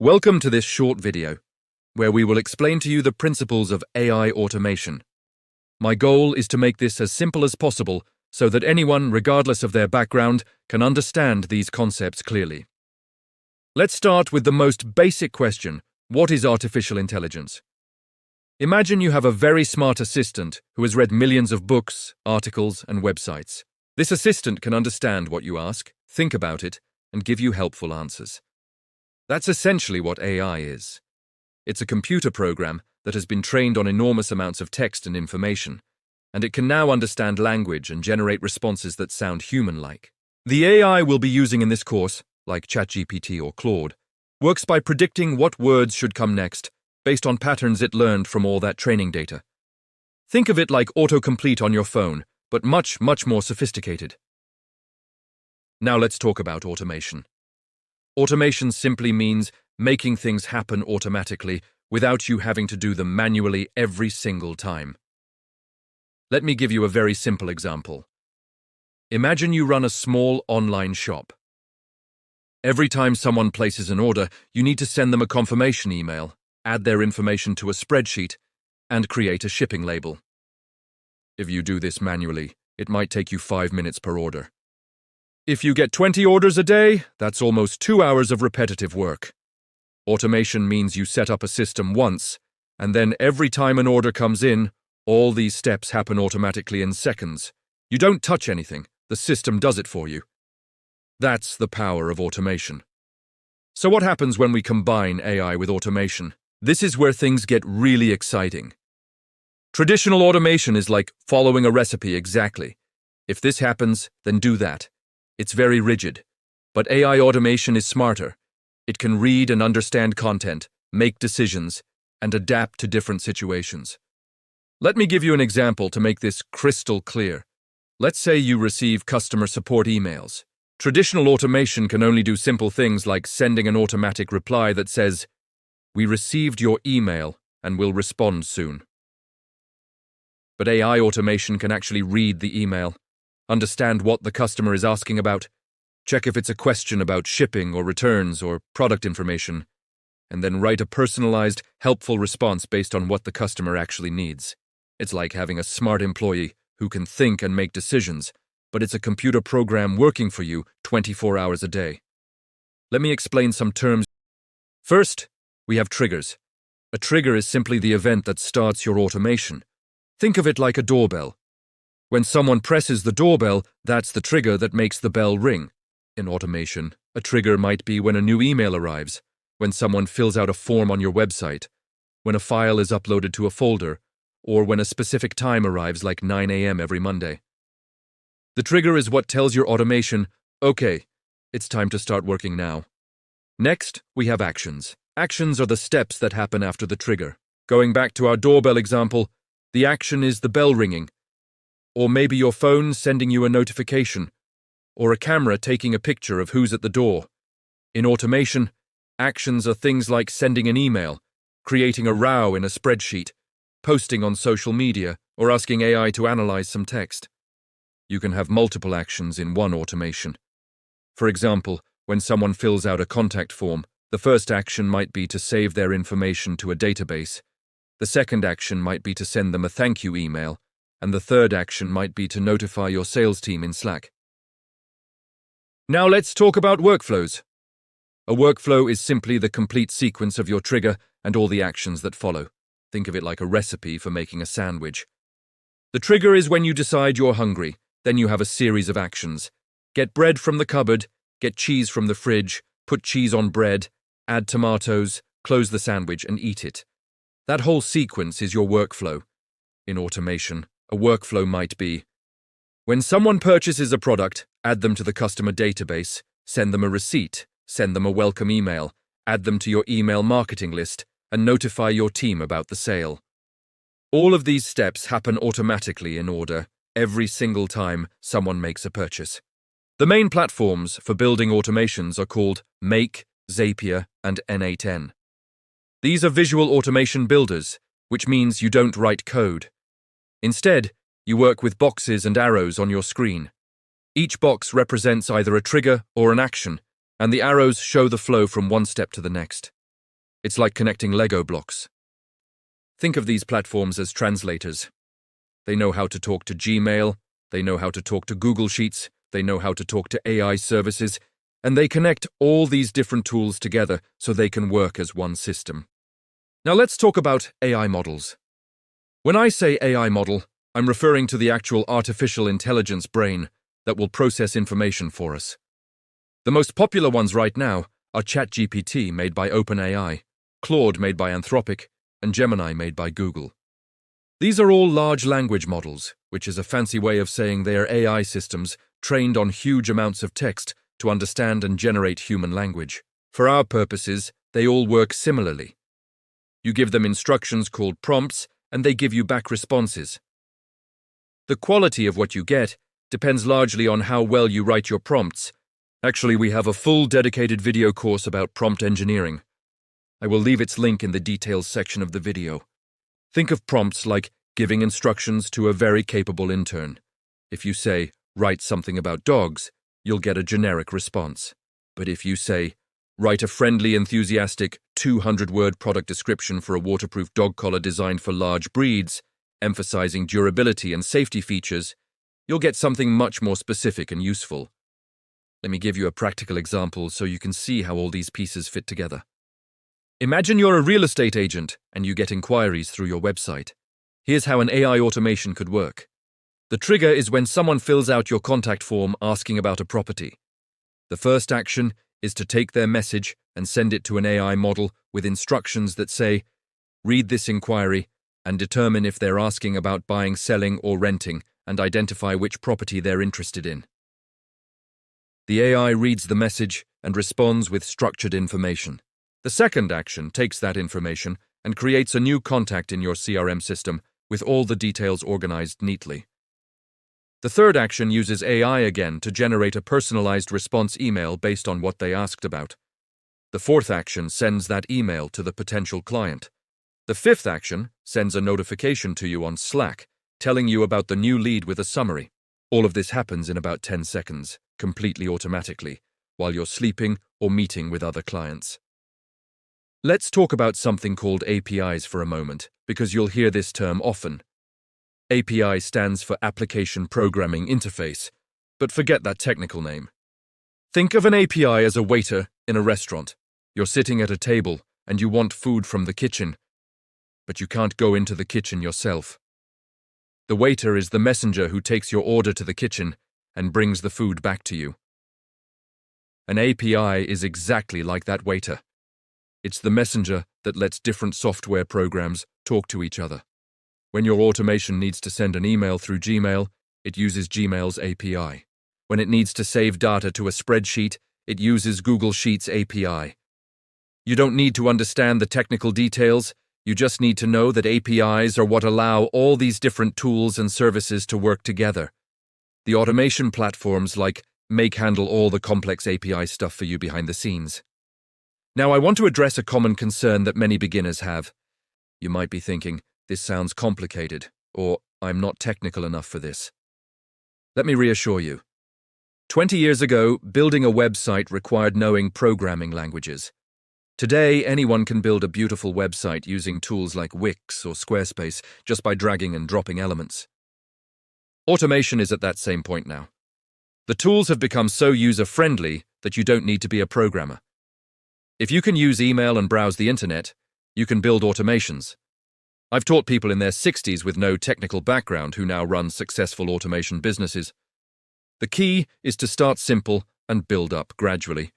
Welcome to this short video, where we will explain to you the principles of AI automation. My goal is to make this as simple as possible so that anyone, regardless of their background, can understand these concepts clearly. Let's start with the most basic question: what is artificial intelligence? Imagine you have a very smart assistant who has read millions of books, articles, and websites. This assistant can understand what you ask, think about it, and give you helpful answers. That's essentially what AI is. It's a computer program that has been trained on enormous amounts of text and information, and it can now understand language and generate responses that sound human-like. The AI we'll be using in this course, like ChatGPT or Claude, works by predicting what words should come next, based on patterns it learned from all that training data. Think of it like autocomplete on your phone, but much more sophisticated. Now let's talk about automation. Automation simply means making things happen automatically without you having to do them manually every single time. Let me give you a very simple example. Imagine you run a small online shop. Every time someone places an order, you need to send them a confirmation email, add their information to a spreadsheet, and create a shipping label. If you do this manually, it might take you 5 minutes per order. If you get 20 orders a day, that's almost 2 hours of repetitive work. Automation means you set up a system once, and then every time an order comes in, all these steps happen automatically in seconds. You don't touch anything, the system does it for you. That's the power of automation. So what happens when we combine AI with automation? This is where things get really exciting. Traditional automation is like following a recipe exactly. If this happens, then do that. It's very rigid, but AI automation is smarter. It can read and understand content, make decisions, and adapt to different situations. Let me give you an example to make this crystal clear. Let's say you receive customer support emails. Traditional automation can only do simple things like sending an automatic reply that says, "We received your email and will respond soon." But AI automation can actually read the email, understand what the customer is asking about, check if it's a question about shipping or returns or product information, and then write a personalized, helpful response based on what the customer actually needs. It's like having a smart employee who can think and make decisions, but it's a computer program working for you 24 hours a day. Let me explain some terms. First, we have triggers. A trigger is simply the event that starts your automation. Think of it like a doorbell. When someone presses the doorbell, that's the trigger that makes the bell ring. In automation, a trigger might be when a new email arrives, when someone fills out a form on your website, when a file is uploaded to a folder, or when a specific time arrives like 9 a.m. every Monday. The trigger is what tells your automation, okay, it's time to start working now. Next, we have actions. Actions are the steps that happen after the trigger. Going back to our doorbell example, the action is the bell ringing, or maybe your phone sending you a notification, or a camera taking a picture of who's at the door. In automation, actions are things like sending an email, creating a row in a spreadsheet, posting on social media, or asking AI to analyze some text. You can have multiple actions in one automation. For example, when someone fills out a contact form, the first action might be to save their information to a database. The second action might be to send them a thank you email, and the third action might be to notify your sales team in Slack. Now let's talk about workflows. A workflow is simply the complete sequence of your trigger and all the actions that follow. Think of it like a recipe for making a sandwich. The trigger is when you decide you're hungry. Then you have a series of actions. Get bread from the cupboard, get cheese from the fridge, put cheese on bread, add tomatoes, close the sandwich and eat it. That whole sequence is your workflow. In automation, a workflow might be: when someone purchases a product, add them to the customer database, send them a receipt, send them a welcome email, add them to your email marketing list, and notify your team about the sale. All of these steps happen automatically in order every single time someone makes a purchase. The main platforms for building automations are called Make, Zapier, and N8N. These are visual automation builders, which means you don't write code. Instead, you work with boxes and arrows on your screen. Each box represents either a trigger or an action, and the arrows show the flow from one step to the next. It's like connecting Lego blocks. Think of these platforms as translators. They know how to talk to Gmail, they know how to talk to Google Sheets, they know how to talk to AI services, and they connect all these different tools together so they can work as one system. Now let's talk about AI models. When I say AI model, I'm referring to the actual artificial intelligence brain that will process information for us. The most popular ones right now are ChatGPT made by OpenAI, Claude made by Anthropic, and Gemini made by Google. These are all large language models, which is a fancy way of saying they are AI systems trained on huge amounts of text to understand and generate human language. For our purposes, they all work similarly. You give them instructions called prompts, and they give you back responses. The quality of what you get depends largely on how well you write your prompts. Actually, we have a full dedicated video course about prompt engineering. I will leave its link in the details section of the video. Think of prompts like giving instructions to a very capable intern. If you say, write something about dogs, you'll get a generic response. But if you say, write a friendly, enthusiastic, 200-word product description for a waterproof dog collar designed for large breeds, emphasizing durability and safety features, you'll get something much more specific and useful. Let me give you a practical example so you can see how all these pieces fit together. Imagine you're a real estate agent and you get inquiries through your website. Here's how an AI automation could work. The trigger is when someone fills out your contact form asking about a property. The first action is to take their message and send it to an AI model with instructions that say, read this inquiry and determine if they're asking about buying, selling, or renting, and identify which property they're interested in. The AI reads the message and responds with structured information. The second action takes that information and creates a new contact in your CRM system with all the details organized neatly. The third action uses AI again to generate a personalized response email based on what they asked about. The fourth action sends that email to the potential client. The fifth action sends a notification to you on Slack, telling you about the new lead with a summary. All of this happens in about 10 seconds, completely automatically, while you're sleeping or meeting with other clients. Let's talk about something called APIs for a moment, because you'll hear this term often. API stands for Application Programming Interface, but forget that technical name. Think of an API as a waiter in a restaurant. You're sitting at a table and you want food from the kitchen, but you can't go into the kitchen yourself. The waiter is the messenger who takes your order to the kitchen and brings the food back to you. An API is exactly like that waiter. It's the messenger that lets different software programs talk to each other. When your automation needs to send an email through Gmail, it uses Gmail's API. When it needs to save data to a spreadsheet, it uses Google Sheets API. You don't need to understand the technical details, you just need to know that APIs are what allow all these different tools and services to work together. The automation platforms like Make handle all the complex API stuff for you behind the scenes. Now I want to address a common concern that many beginners have. You might be thinking, this sounds complicated, or I'm not technical enough for this. Let me reassure you. 20 years ago, building a website required knowing programming languages. Today, anyone can build a beautiful website using tools like Wix or Squarespace just by dragging and dropping elements. Automation is at that same point now. The tools have become so user-friendly that you don't need to be a programmer. If you can use email and browse the internet, you can build automations. I've taught people in their 60s with no technical background who now run successful automation businesses. The key is to start simple and build up gradually,